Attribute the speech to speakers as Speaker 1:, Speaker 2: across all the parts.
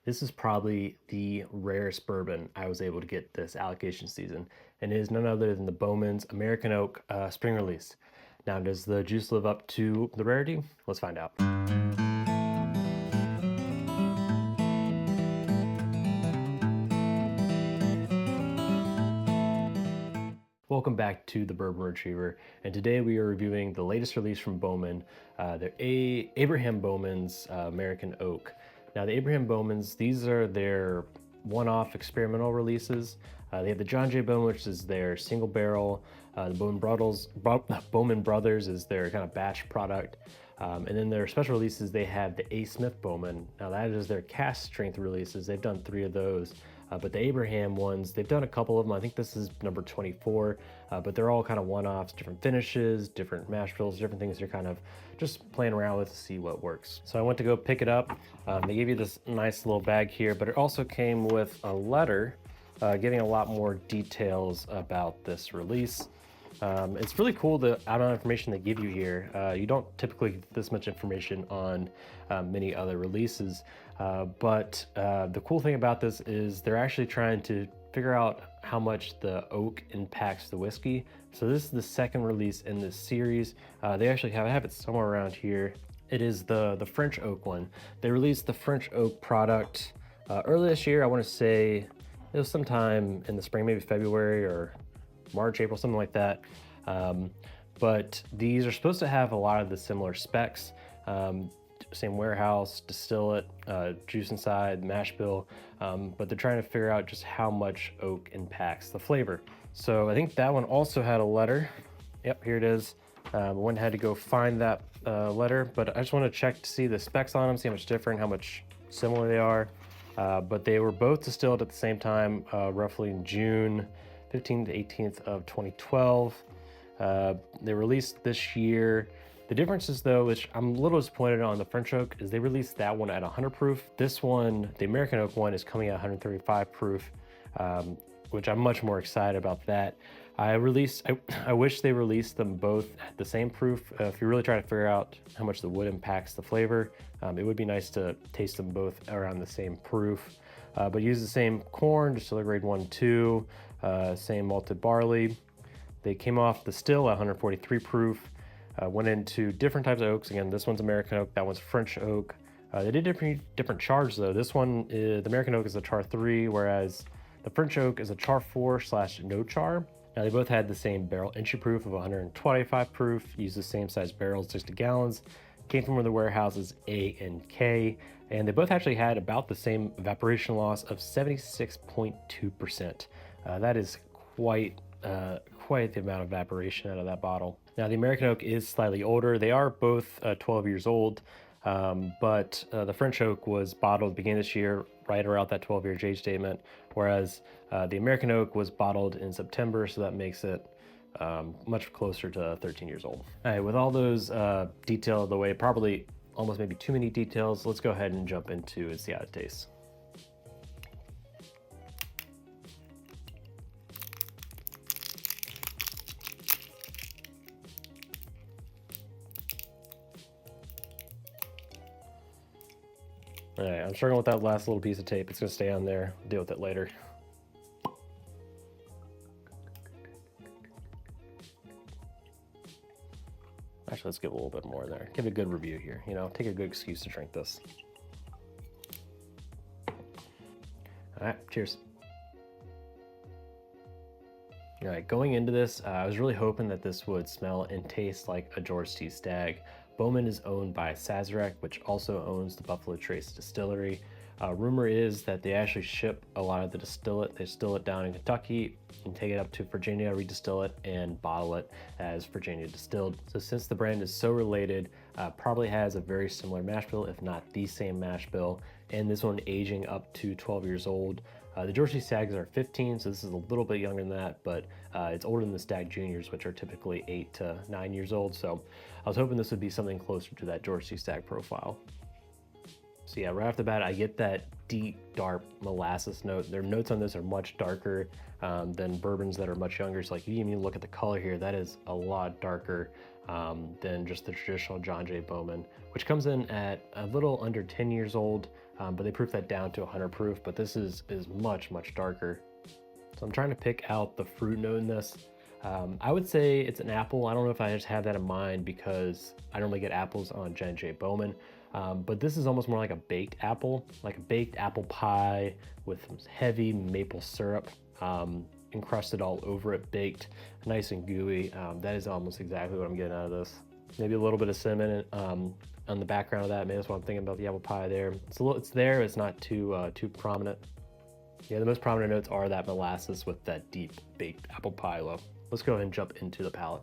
Speaker 1: This is probably the rarest bourbon I was able to get this allocation season, and it is none other than the Bowman's American Oak Spring Release. Now, does the juice live up to the rarity? Let's find out. Welcome back to the Bourbon Retriever, and today we are reviewing the latest release from Bowman, their Abraham Bowman's American Oak. Now, the Abraham Bowmans, these are their one-off experimental releases. They have the John J. Bowman, which is their single barrel. The Bowman Brothers is their kind of batch product. And then their special releases, they have the A. Smith Bowman. Now that is their cast strength releases. They've done 3 of those. But the Abraham ones, they've done a couple of them. I think this is number 24, but they're all kind of one-offs, different finishes, different mash bills, different things you're kind of just playing around with to see what works. So I went to go pick it up. They gave you this nice little bag here, but it also came with a letter giving a lot more details about this release. It's really cool the amount of information they give you here. You don't typically get this much information on many other releases, but the cool thing about this is they're actually trying to figure out how much the oak impacts the whiskey. So this is the second release in this series. They actually have it somewhere around here. It is the French oak one. They released the French oak product early this year. I want to say it was sometime in the spring, maybe February or March, April, something like that. But these are supposed to have a lot of the similar specs. Same warehouse, distillate, juice inside, mash bill, but they're trying to figure out just how much oak impacts the flavor. So I think that one also had a letter. Yep, here it is. I went ahead to go find that letter, but I just want to check to see the specs on them, see how much different, how much similar they are. But they were both distilled at the same time, roughly in June 15th to 18th of 2012. They released this year. The differences though, which I'm a little disappointed on the French oak, is they released that one at 100 proof. This one, the American oak one, is coming at 135 proof, which I'm much more excited about that. I wish they released them both at the same proof. If you're really trying to figure out how much the wood impacts the flavor, it would be nice to taste them both around the same proof. But use the same corn, distiller grade 1-2, same malted barley. They came off the still at 143 proof. Went into different types of oaks. Again, this one's American oak, that one's French oak. They did different chars though. This one, the American oak is a char 3, whereas the French oak is a char 4/no char. Now they both had the same barrel entry proof of 125 proof, used the same size barrels, 60 gallons, came from one of the warehouses A and K, and they both actually had about the same evaporation loss of 76.2%. That is quite the amount of evaporation out of that bottle. Now the American oak is slightly older. They are both 12 years old, but the French oak was bottled beginning this year, right around that 12-year age statement, whereas the American oak was bottled in September, so that makes it much closer to 13 years old. All right, with all those detail of the way, probably almost maybe too many details, let's go ahead and jump into and see how it tastes. All right, I'm struggling with that last little piece of tape. It's gonna stay on there. I'll deal with it later. Actually, let's give a little bit more there. Give it a good review here, you know, take a good excuse to drink this. All right, cheers. All right, going into this, I was really hoping that this would smell and taste like a George T. Stagg. Bowman is owned by Sazerac, which also owns the Buffalo Trace Distillery. Rumor is that they actually ship a lot of the distillate. They distill it down in Kentucky and take it up to Virginia, redistill it, and bottle it as Virginia distilled. So since the brand is so related, probably has a very similar mash bill, if not the same mash bill, and this one aging up to 12 years old. The George T. Staggs are 15, so this is a little bit younger than that, but it's older than the Stagg Juniors, which are typically 8 to 9 years old. So I was hoping this would be something closer to that George T. Stagg profile. So yeah, right off the bat, I get that deep, dark molasses note. Their notes on this are much darker than bourbons that are much younger. So like, you even look at the color here, that is a lot darker than just the traditional John J. Bowman, which comes in at a little under 10 years old. but they proof that down to 100 proof, but this is much, much darker. So I'm trying to pick out the fruit note in this. I would say it's an apple. I don't know if I just have that in mind because I normally get apples on J&J Bowman, but this is almost more like a baked apple pie with heavy maple syrup encrusted all over it, baked nice and gooey. That is almost exactly what I'm getting out of this. Maybe a little bit of cinnamon on the background of that. Maybe that's what I'm thinking about the apple pie there. It's there. It's not too prominent. Yeah, the most prominent notes are that molasses with that deep baked apple pie look. Let's go ahead and jump into the palate.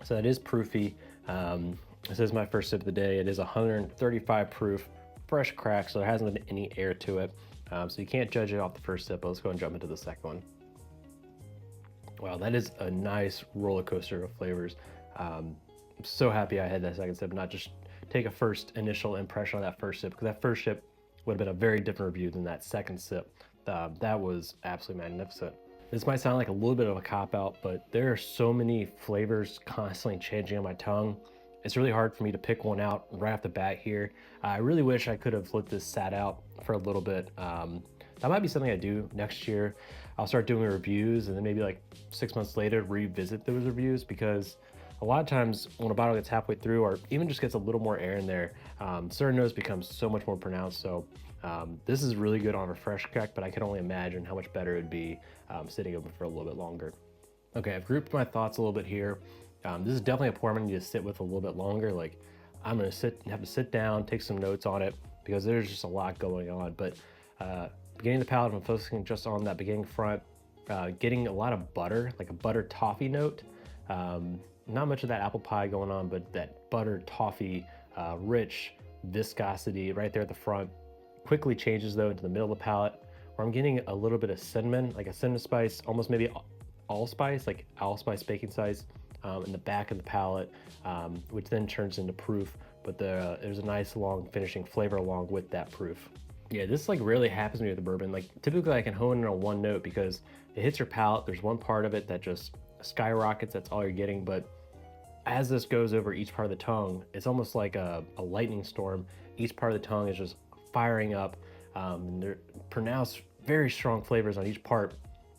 Speaker 1: So that is proofy. This is my first sip of the day. It is 135 proof, fresh crack, so there hasn't been any air to it. So you can't judge it off the first sip, but let's go and jump into the second one. Wow, that is a nice roller coaster of flavors. I'm so happy I had that second sip, not just take a first initial impression on that first sip, because that first sip would have been a very different review than that second sip. That was absolutely magnificent. This might sound like a little bit of a cop-out, but there are so many flavors constantly changing on my tongue. It's really hard for me to pick one out right off the bat here. I really wish I could have let this sat out for a little bit. That might be something I do next year. I'll start doing reviews and then maybe like 6 months later revisit those reviews, because a lot of times when a bottle gets halfway through or even just gets a little more air in there, certain notes become so much more pronounced. So this is really good on a fresh crack, but I can only imagine how much better it would be sitting open for a little bit longer. Okay, I've grouped my thoughts a little bit here. This is definitely a pour I'm gonna need to sit with a little bit longer. Like I'm gonna have to sit down, take some notes on it, because there's just a lot going on. But beginning of the palate, I'm focusing just on that beginning front, getting a lot of butter, like a butter toffee note. Not much of that apple pie going on, but that butter toffee, rich viscosity right there at the front. Quickly changes though into the middle of the palate, where I'm getting a little bit of cinnamon, like a cinnamon spice, almost maybe allspice, like allspice baking spice, in the back of the palate, which then turns into proof. But there's a nice long finishing flavor along with that proof. Yeah, this like rarely happens to me with the bourbon. Like typically I can hone in on one note because it hits your palate. There's one part of it that just skyrockets. That's all you're getting. But as this goes over each part of the tongue, it's almost like a lightning storm. Each part of the tongue is just firing up, and they're pronounced very strong flavors on each part.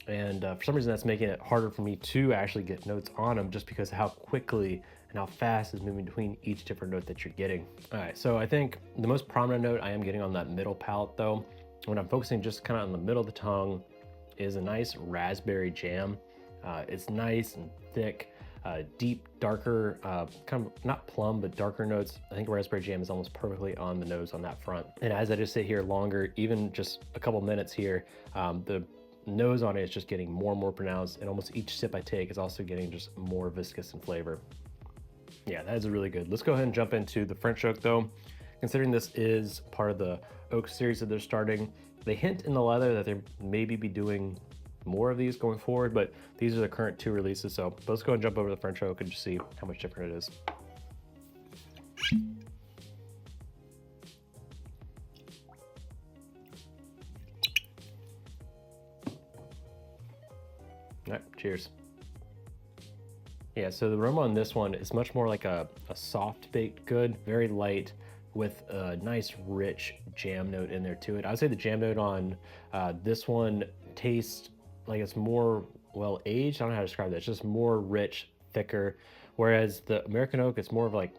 Speaker 1: And for some reason that's making it harder for me to actually get notes on them, just because of how quickly and how fast is moving between each different note that you're getting. All right, so I think the most prominent note I am getting on that middle palate though, when I'm focusing just kind of on the middle of the tongue, is a nice raspberry jam. It's nice and thick, deep, darker, kind of not plum, but darker notes. I think raspberry jam is almost perfectly on the nose on that front. And as I just sit here longer, even just a couple minutes here, the nose on it is just getting more and more pronounced, and almost each sip I take is also getting just more viscous in flavor. Yeah, that is really good. Let's go ahead and jump into the French oak though. Considering this is part of the oak series that they're starting, they hint in the leather that they maybe be doing more of these going forward, but these are the current 2 releases. So let's go and jump over to the French oak and just see how much different it is. All right, cheers. Yeah, so the aroma on this one is much more like a soft baked good, very light, with a nice rich jam note in there to it. I would say the jam note on this one tastes like it's more well aged. I don't know how to describe that. It's just more rich, thicker. Whereas the American oak, it's more of like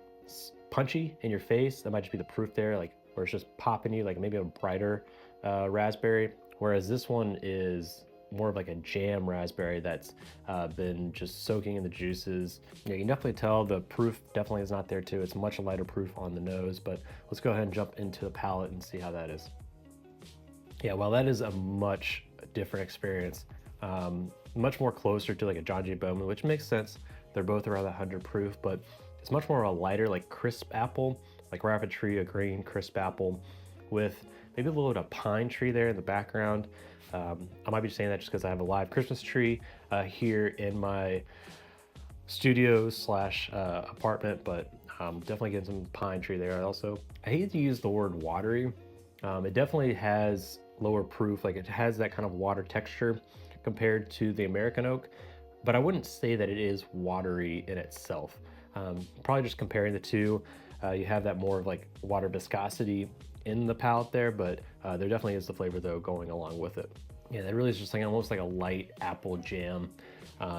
Speaker 1: punchy in your face. That might just be the proof there, like where it's just popping you, like maybe a brighter raspberry. Whereas this one is more of like a jam raspberry that's been just soaking in the juices. Yeah, you can definitely tell the proof definitely is not there too. It's much lighter proof on the nose, but let's go ahead and jump into the palate and see how that is. Yeah, well, that is a much different experience. Much more closer to like a J&J Bowman, which makes sense. They're both around 100 proof, but it's much more of a lighter, like crisp apple, like Rapid Tree, a green crisp apple with maybe a little bit of pine tree there in the background. I might be saying that just because I have a live Christmas tree here in my studio slash apartment, but definitely getting some pine tree there. Also, I hate to use the word watery. It definitely has lower proof, like it has that kind of water texture compared to the American oak, but I wouldn't say that it is watery in itself. Probably just comparing the two, you have that more of like water viscosity in the palate there, but there definitely is the flavor though going along with it. Yeah, that really is just like almost like a light apple jam.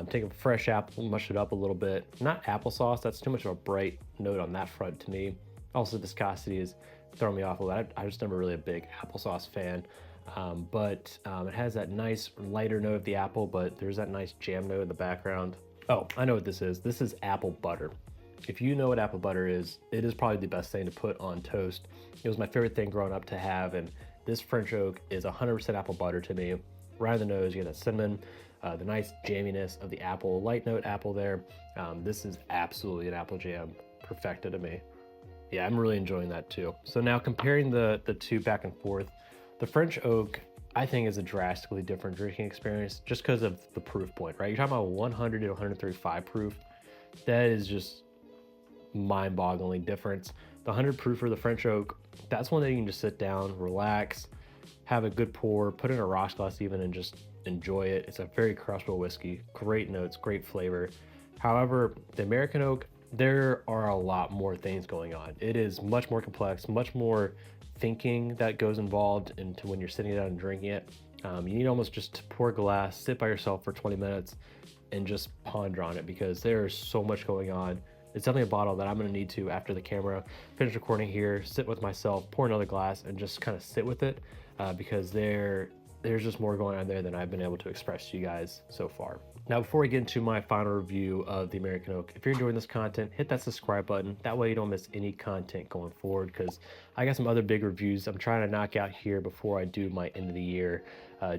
Speaker 1: Take a fresh apple, mush it up a little bit. Not applesauce, that's too much of a bright note on that front to me. Also, viscosity is throwing me off a little bit. I just never really a big applesauce fan. But it has that nice lighter note of the apple, but there's that nice jam note in the background. Oh, I know what this is. This is apple butter. If you know what apple butter is, it is probably the best thing to put on toast. It was my favorite thing growing up to have, and this French oak is 100% apple butter to me. Right on the nose, you get that cinnamon, the nice jamminess of the apple, light note apple there. This is absolutely an apple jam, perfected to me. Yeah, I'm really enjoying that too. So now comparing the two back and forth, the French oak, I think, is a drastically different drinking experience just because of the proof point, right? You're talking about 100 to 135 proof. That is just mind-bogglingly difference. The 100 proof for the French oak, that's one that you can just sit down, relax, have a good pour, put in a rocks glass even, and just enjoy it. It's a very crushable whiskey, great notes, great flavor. However, the American oak, there are a lot more things going on. It is much more complex, much more thinking that goes involved into when you're sitting down and drinking it. You need almost just to pour a glass, sit by yourself for 20 minutes, and just ponder on it because there's so much going on. It's definitely a bottle that I'm gonna need to, after the camera, finish recording here, sit with myself, pour another glass, and just kind of sit with it because there's just more going on there than I've been able to express to you guys so far. Now, before we get into my final review of the American Oak, if you're enjoying this content, hit that subscribe button. That way you don't miss any content going forward, because I got some other big reviews I'm trying to knock out here before I do my end of the year.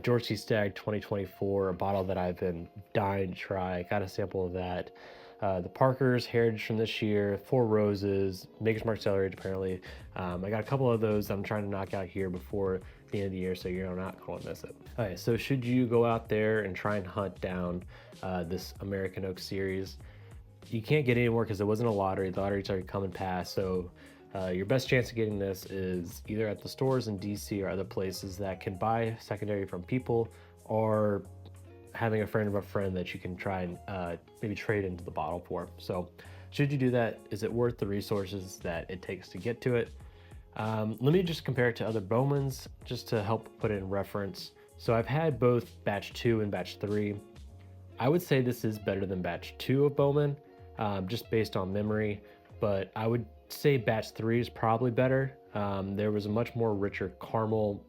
Speaker 1: George C. Stagg 2024, a bottle that I've been dying to try. Got a sample of that. The Parker's Heritage from this year, Four Roses, Maker's Mark Cellarage apparently. I got a couple of those I'm trying to knock out here before the end of the year, so you're not going to miss it. Okay, so should you go out there and try and hunt down this American Oak series, you can't get any more because it wasn't a lottery. The lottery's already come and passed, so your best chance of getting this is either at the stores in DC or other places that can buy secondary from people, or having a friend of a friend that you can try and maybe trade into the bottle for. So should you do that, is it worth the resources that it takes to get to it? Let me just compare it to other Bowmans just to help put it in reference. So I've had both batch 2 and batch 3. I would say this is better than batch 2 of Bowman, just based on memory, but I would say batch 3 is probably better. There was a much more richer caramel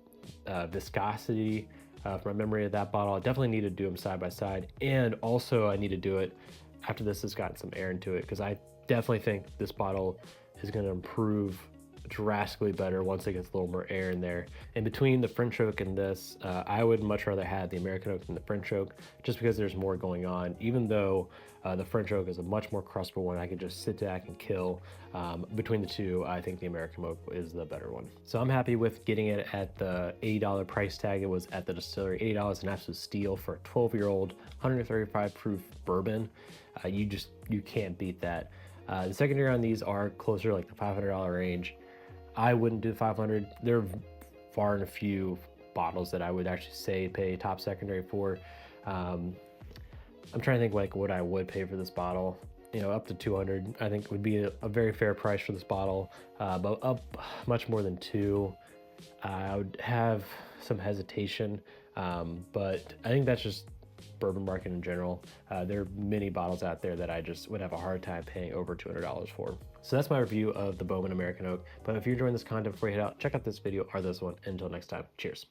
Speaker 1: viscosity from my memory of that bottle. I definitely need to do them side by side, and also I need to do it after this has gotten some air into it, because I definitely think this bottle is going to improve drastically better once it gets a little more air in there. And between the French oak and this, I would much rather have the American oak than the French oak, just because there's more going on. Even though the French oak is a much more crustable one, I could just sit back and kill. Between the two, I think the American oak is the better one. So I'm happy with getting it at the $80 price tag. It was at the distillery. $80, an absolute steal for a 12-year-old 135 proof bourbon. You can't beat that. The secondary on these are closer to like the $500 range. I wouldn't do 500. There are far and a few bottles that I would actually say pay top secondary for. I'm trying to think like what I would pay for this bottle. You know, up to 200 I think would be a very fair price for this bottle, but up much more than 2 I would have some hesitation, but I think that's just bourbon market in general. There are many bottles out there that I just would have a hard time paying over $200 for. So that's my review of the Bowman American Oak. But if you're enjoying this content, before you head out, check out this video or this one. Until next time, cheers.